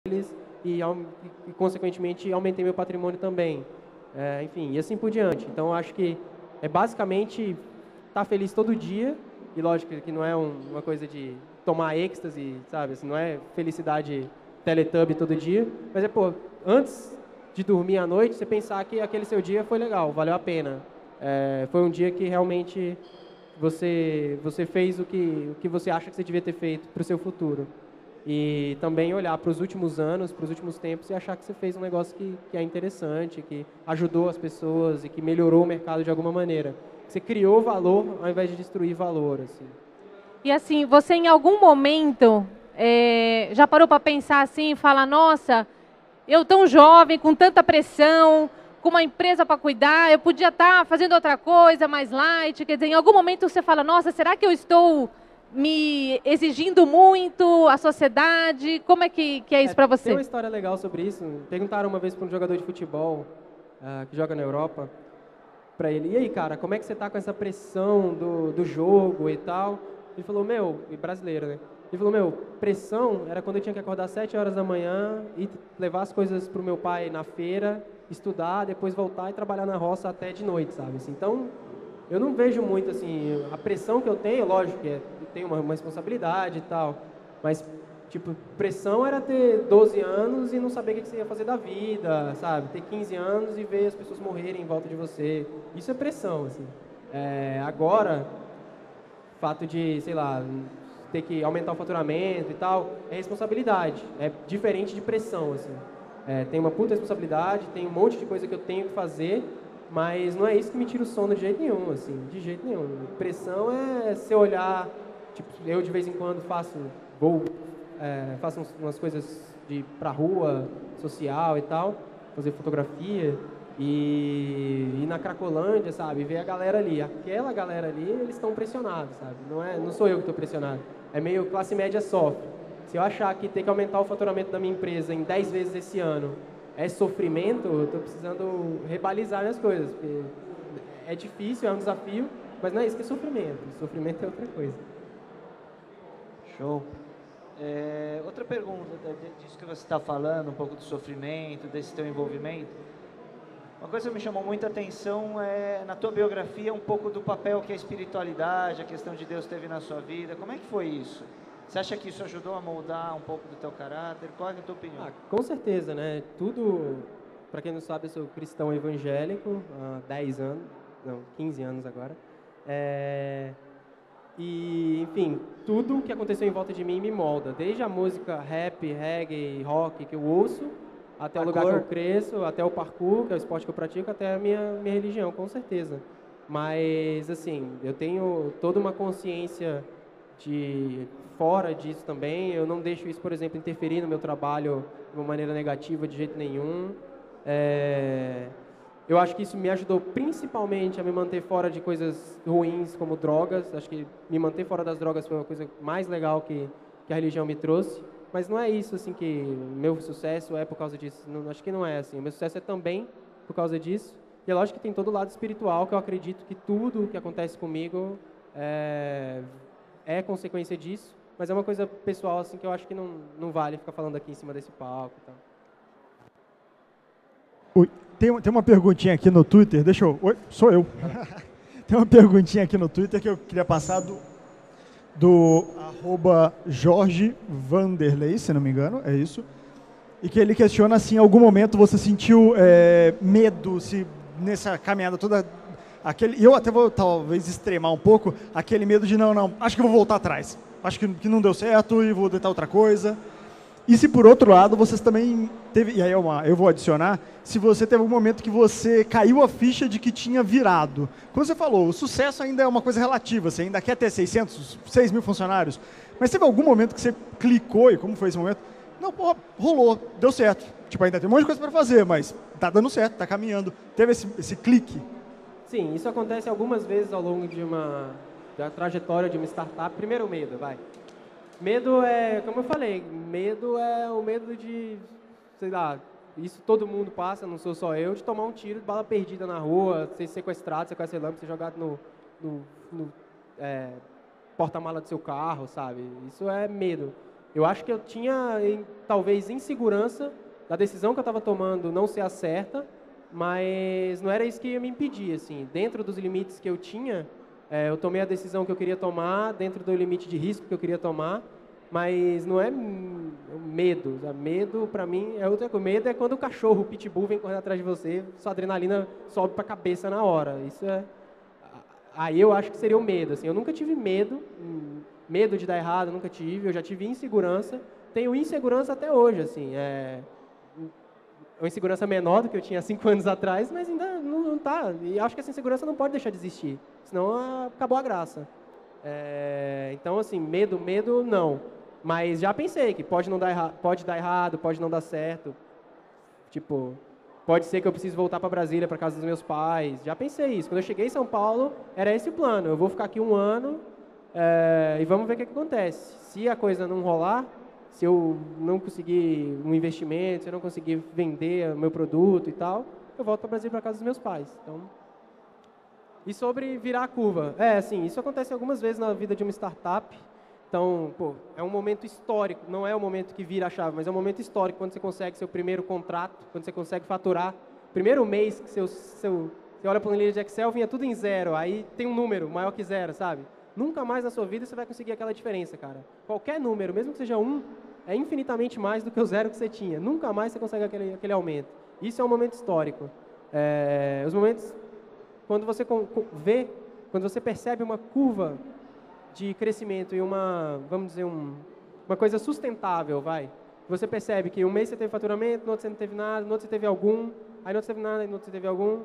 eles e consequentemente, aumentei meu patrimônio também. Enfim, e assim por diante. Então, eu acho que é basicamente estar feliz todo dia, e lógico que não é uma coisa de tomar êxtase, sabe? Assim, não é felicidade Teletubby todo dia, mas pô, antes de dormir à noite, você pensar que aquele seu dia foi legal, valeu a pena. Foi um dia que realmente você fez o que você acha que você devia ter feito para o seu futuro. E também olhar para os últimos anos, para os últimos tempos e achar que você fez um negócio que é interessante, que ajudou as pessoas e que melhorou o mercado de alguma maneira. Você criou valor ao invés de destruir valor, assim. E assim, você em algum momento já parou para pensar assim e falar, nossa, eu tão jovem, com tanta pressão, com uma empresa para cuidar, eu podia estar fazendo outra coisa, mais light, quer dizer, em algum momento você fala, nossa, será que eu estou me exigindo muito a sociedade? Como é que é isso para você? Tem uma história legal sobre isso. Perguntaram uma vez para um jogador de futebol que joga na Europa, para ele, e aí, cara, como é que você tá com essa pressão do jogo e tal? Ele falou, e brasileiro, né? Ele falou, pressão era quando eu tinha que acordar às 7 horas da manhã e levar as coisas pro meu pai na feira, estudar, depois voltar e trabalhar na roça até de noite, sabe? Assim, então, eu não vejo muito, assim, a pressão que eu tenho, lógico que eu tenho uma responsabilidade e tal, mas, tipo, pressão era ter 12 anos e não saber o que você ia fazer da vida, sabe? Ter 15 anos e ver as pessoas morrerem em volta de você. Isso é pressão, assim. Agora, o fato de, sei lá, ter que aumentar o faturamento e tal, é responsabilidade. É diferente de pressão, assim. Tem uma puta responsabilidade, tem um monte de coisa que eu tenho que fazer, mas não é isso que me tira o sono de jeito nenhum, assim, de jeito nenhum. Pressão é se olhar, tipo, eu de vez em quando faço umas coisas de ir pra rua, social e tal, fazer fotografia e ir na Cracolândia, sabe, ver a galera ali. Aquela galera ali, eles estão pressionados, sabe, não sou eu que estou pressionado, é meio classe média sofre. Se eu achar que ter que aumentar o faturamento da minha empresa em 10 vezes esse ano é sofrimento, eu estou precisando rebalizar minhas coisas, porque é difícil, é um desafio, mas não é isso que é sofrimento. Sofrimento é outra coisa. Show. Outra pergunta disso que você está falando, um pouco do sofrimento, desse teu envolvimento. Uma coisa que me chamou muita atenção é, na tua biografia, um pouco do papel que a espiritualidade, a questão de Deus teve na sua vida. Como é que foi isso? Você acha que isso ajudou a moldar um pouco do teu caráter? Qual é a tua opinião? Com certeza, né? Tudo, para quem não sabe, eu sou cristão evangélico há 10 anos, não, 15 anos agora. E, enfim, tudo que aconteceu em volta de mim me molda. Desde a música rap, reggae, rock que eu ouço, até o lugar que eu cresço, até o parkour, que é o esporte que eu pratico, até a minha religião, com certeza. Mas, assim, eu tenho toda uma consciência de fora disso também. Eu não deixo isso, por exemplo, interferir no meu trabalho de uma maneira negativa de jeito nenhum. Eu acho que isso me ajudou principalmente a me manter fora de coisas ruins como drogas. Acho que me manter fora das drogas foi uma coisa mais legal que a religião me trouxe. Mas não é isso assim que meu sucesso é por causa disso. Não, acho que não é assim. O meu sucesso é também por causa disso. E é lógico que tem todo o lado espiritual, que eu acredito que tudo que acontece comigo é consequência disso. Mas é uma coisa pessoal assim que eu acho que não vale ficar falando aqui em cima desse palco e tal. Oi, tem uma perguntinha aqui no Twitter, Oi, sou eu. Tem uma perguntinha aqui no Twitter que eu queria passar do @Jorge Vanderlei, se não me engano, é isso. E que ele questiona se em algum momento você sentiu medo, se nessa caminhada toda, eu até vou talvez extremar um pouco, aquele medo de não, acho que eu vou voltar atrás. Acho que não deu certo e vou tentar outra coisa. E se por outro lado, vocês também teve, e aí eu vou adicionar, se você teve um momento que você caiu a ficha de que tinha virado. Como você falou, o sucesso ainda é uma coisa relativa, você ainda quer ter 600, 6 mil funcionários, mas teve algum momento que você clicou, e como foi esse momento? Não, porra, rolou, deu certo. Tipo, ainda tem um monte de coisa para fazer, mas tá dando certo, tá caminhando. Teve esse clique? Sim, isso acontece algumas vezes ao longo da trajetória de uma startup. Primeiro o medo, vai. Medo é, como eu falei, medo é o medo de, sei lá, isso todo mundo passa, não sou só eu, de tomar um tiro de bala perdida na rua, ser sequestrado, ser jogado no porta-mala do seu carro, sabe? Isso é medo. Eu acho que eu tinha, talvez, insegurança da decisão que eu estava tomando não ser a certa, mas não era isso que ia me impedir, assim. Dentro dos limites que eu tinha, eu tomei a decisão que eu queria tomar, dentro do limite de risco que eu queria tomar, mas não é medo. Medo, para mim, é outra coisa. Medo é quando o cachorro, o pitbull, vem correndo atrás de você, sua adrenalina sobe para a cabeça na hora. Isso é... Aí eu acho que seria o medo, assim. Eu nunca tive medo de dar errado, nunca tive. Eu já tive insegurança. Tenho insegurança até hoje, assim. Uma insegurança menor do que eu tinha 5 anos atrás, mas ainda não tá. E acho que essa insegurança não pode deixar de existir, senão acabou a graça. Então, assim, medo, não. Mas já pensei que pode dar errado, pode não dar certo. Tipo, pode ser que eu precise voltar para Brasília, para casa dos meus pais. Já pensei isso. Quando eu cheguei em São Paulo, era esse o plano. Eu vou ficar aqui 1 ano e vamos ver o que acontece. Se a coisa não rolar, se eu não conseguir um investimento, se eu não conseguir vender o meu produto e tal, eu volto para Brasília, para casa dos meus pais. Então, e sobre virar a curva. Assim, isso acontece algumas vezes na vida de uma startup. Então, pô, é um momento histórico, não é o momento que vira a chave, mas é um momento histórico quando você consegue seu primeiro contrato, quando você consegue faturar. Primeiro mês que você olha para a planilha de Excel, vinha tudo em 0, aí tem um número maior que 0, sabe? Nunca mais na sua vida você vai conseguir aquela diferença, cara. Qualquer número, mesmo que seja 1, é infinitamente mais do que o 0 que você tinha. Nunca mais você consegue aquele aumento. Isso é um momento histórico. Os momentos, quando você quando você percebe uma curva de crescimento e vamos dizer, uma coisa sustentável, Você percebe que um mês você teve faturamento, no outro você não teve nada, no outro você teve algum, aí no outro você teve nada, no outro você teve algum.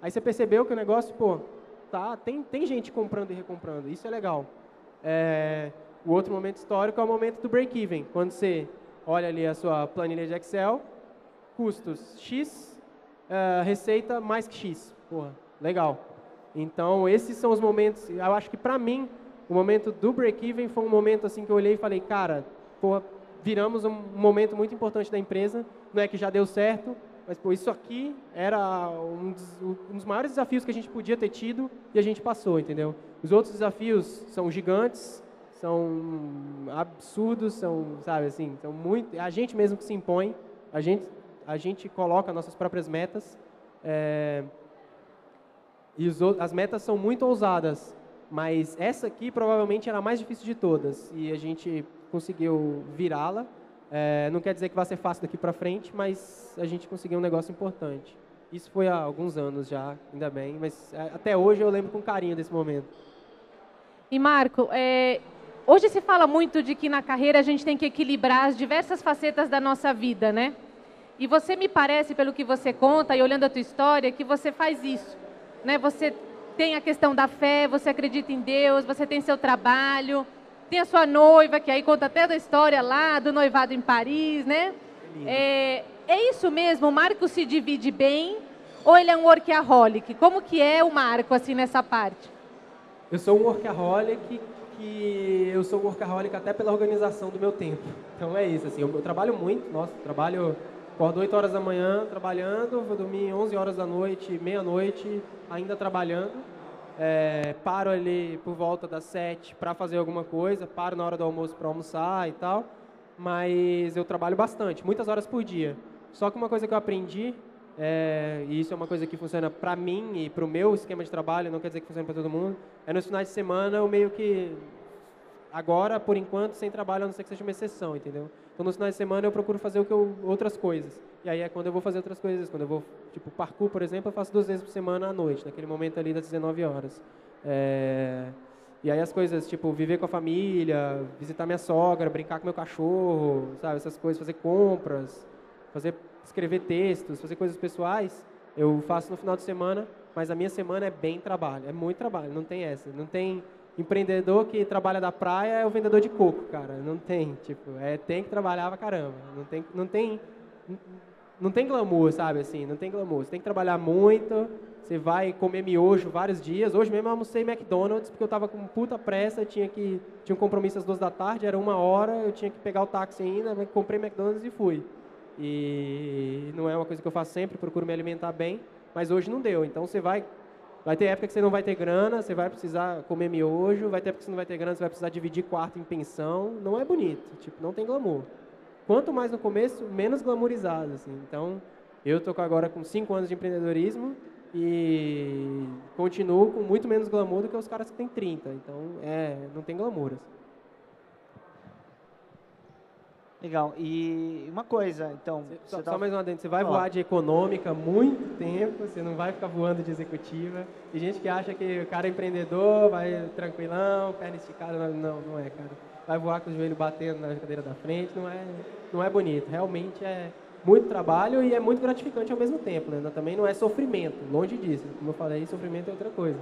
Aí você percebeu que o negócio, tem gente comprando e recomprando, isso é legal. O outro momento histórico é o momento do break-even, quando você olha ali a sua planilha de Excel, custos X, receita mais que X. Legal. Então, esses são os momentos, eu acho que para mim, o momento do break-even foi um momento assim que eu olhei e falei, cara, viramos um momento muito importante da empresa, não é que já deu certo, mas isso aqui era um dos maiores desafios que a gente podia ter tido e a gente passou, entendeu? Os outros desafios são gigantes, são absurdos, são muito, a gente mesmo que se impõe, a gente coloca nossas próprias metas, e as metas são muito ousadas, mas essa aqui provavelmente era a mais difícil de todas e a gente conseguiu virá-la. Não quer dizer que vai ser fácil daqui para frente, mas a gente conseguiu um negócio importante. Isso foi há alguns anos já, ainda bem, mas até hoje eu lembro com carinho desse momento. E Marco, hoje se fala muito de que na carreira a gente tem que equilibrar as diversas facetas da nossa vida, né? E você me parece, pelo que você conta e olhando a tua história, que você faz isso. Né? Você tem a questão da fé, você acredita em Deus, você tem seu trabalho, tem a sua noiva, que aí conta até da história lá, do noivado em Paris, né? É isso mesmo, o Marco se divide bem ou ele é um workaholic? Como que é o Marco, assim, nessa parte? Eu sou um workaholic, eu sou um workaholic até pela organização do meu tempo. Então é isso, assim, eu trabalho muito, acordo 8 horas da manhã trabalhando, vou dormir 11 horas da noite, meia-noite, ainda trabalhando. Paro ali por volta das 7 para fazer alguma coisa, paro na hora do almoço para almoçar e tal, mas eu trabalho bastante, muitas horas por dia. Só que uma coisa que eu aprendi, e isso é uma coisa que funciona para mim e para o meu esquema de trabalho, não quer dizer que funciona para todo mundo, nos finais de semana eu meio que, agora, por enquanto, sem trabalho, a não ser que seja uma exceção, entendeu? Então, nos finais de semana eu procuro fazer outras coisas. E aí é quando eu vou fazer outras coisas. Quando eu vou, tipo, parkour, por exemplo, eu faço 2 vezes por semana à noite, naquele momento ali das 19 horas. E aí as coisas, tipo, viver com a família, visitar minha sogra, brincar com meu cachorro, sabe? Essas coisas, fazer compras, escrever textos, fazer coisas pessoais, eu faço no final de semana, mas a minha semana é bem trabalho, é muito trabalho, não tem essa. Não tem empreendedor que trabalha da praia é o vendedor de coco, cara. Não tem, tipo, tem que trabalhar pra caramba. Não tem glamour, sabe, assim, não tem glamour. Você tem que trabalhar muito, você vai comer miojo vários dias. Hoje mesmo eu almocei McDonald's porque eu tava com puta pressa, tinha um compromisso às 2 da tarde, era 1 hora, eu tinha que pegar o táxi ainda, comprei McDonald's e fui. E não é uma coisa que eu faço sempre, procuro me alimentar bem, mas hoje não deu. Então você vai Vai ter época que você não vai ter grana, você vai precisar comer miojo, vai ter época que você não vai ter grana, você vai precisar dividir quarto em pensão. Não é bonito, tipo, não tem glamour. Quanto mais no começo, menos glamourizado, assim. Então, eu tô agora com 5 anos de empreendedorismo e continuo com muito menos glamour do que os caras que têm 30. Então, não tem glamour, assim. Legal. E uma coisa, então... Só mais uma dentro. Você vai voar de econômica muito tempo, você não vai ficar voando de executiva. Tem gente que acha que o cara é empreendedor, vai tranquilão, perna esticada. Não é, cara. Vai voar com o joelho batendo na cadeira da frente, não é bonito. Realmente é muito trabalho e é muito gratificante ao mesmo tempo, né? Também não é sofrimento, longe disso. Como eu falei, sofrimento é outra coisa.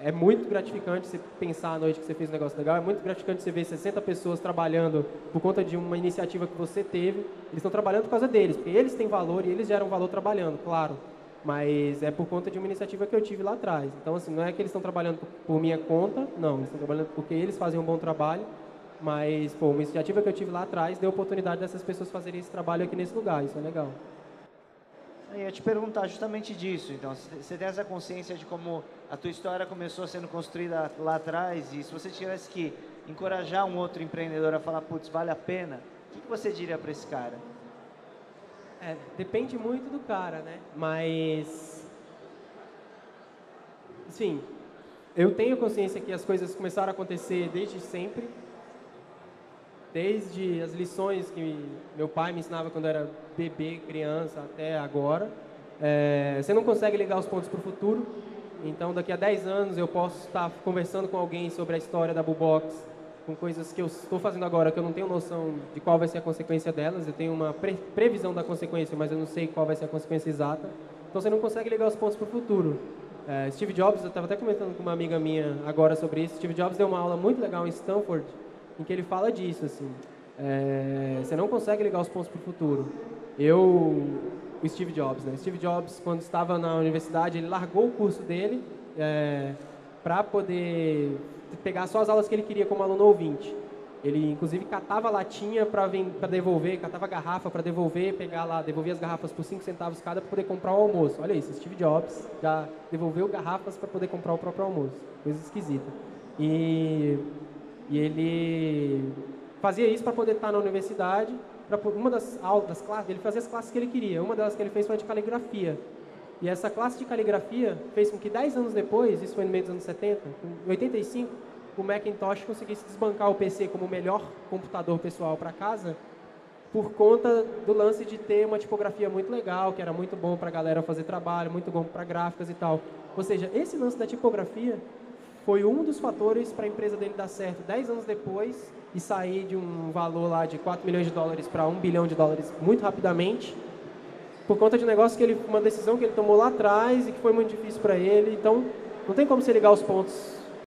É muito gratificante você pensar à noite que você fez um negócio legal, é muito gratificante você ver 60 pessoas trabalhando por conta de uma iniciativa que você teve. Eles estão trabalhando por causa deles, porque eles têm valor e eles geram valor trabalhando, claro. Mas é por conta de uma iniciativa que eu tive lá atrás. Então, assim, não é que eles estão trabalhando por minha conta, não. Eles estão trabalhando porque eles fazem um bom trabalho. Mas, pô, uma iniciativa que eu tive lá atrás deu a oportunidade dessas pessoas fazerem esse trabalho aqui nesse lugar. Isso é legal. Eu ia te perguntar justamente disso, então, você tem essa consciência de como a tua história começou sendo construída lá atrás, e se você tivesse que encorajar um outro empreendedor a falar, putz, vale a pena, o que você diria para esse cara? Depende muito do cara, né? Mas, sim, eu tenho consciência que as coisas começaram a acontecer desde sempre, desde as lições que meu pai me ensinava quando eu era bebê, criança, até agora. Você não consegue ligar os pontos para o futuro, então daqui a 10 anos eu posso estar conversando com alguém sobre a história da Bubox, com coisas que eu estou fazendo agora que eu não tenho noção de qual vai ser a consequência delas. Eu tenho uma previsão da consequência, mas eu não sei qual vai ser a consequência exata. Então você não consegue ligar os pontos para o futuro. Steve Jobs, eu estava até comentando com uma amiga minha agora sobre isso, Steve Jobs deu uma aula muito legal em Stanford, em que ele fala disso, assim, você não consegue ligar os pontos para o futuro. O Steve Jobs, né? Steve Jobs, quando estava na universidade, ele largou o curso dele para poder pegar só as aulas que ele queria como aluno ouvinte. Ele, inclusive, catava latinha para devolver, catava garrafa para devolver, devolvia as garrafas por 5 centavos cada para poder comprar o almoço. Olha isso, Steve Jobs já devolveu garrafas para poder comprar o próprio almoço. Coisa esquisita. E ele fazia isso para poder estar na universidade. Uma das classes, ele fazia as classes que ele queria. Uma delas que ele fez foi a de caligrafia. E essa classe de caligrafia fez com que 10 anos depois, isso foi no meio dos anos 70, em 85, o Macintosh conseguisse desbancar o PC como o melhor computador pessoal para casa, por conta do lance de ter uma tipografia muito legal, que era muito bom para a galera fazer trabalho, muito bom para gráficas e tal. Ou seja, esse lance da tipografia foi um dos fatores para a empresa dele dar certo 10 anos depois e sair de um valor lá de 4 milhões de dólares para 1 bilhão de dólares muito rapidamente, por conta de um negócio uma decisão que ele tomou lá atrás e que foi muito difícil para ele. Então, não tem como você ligar os pontos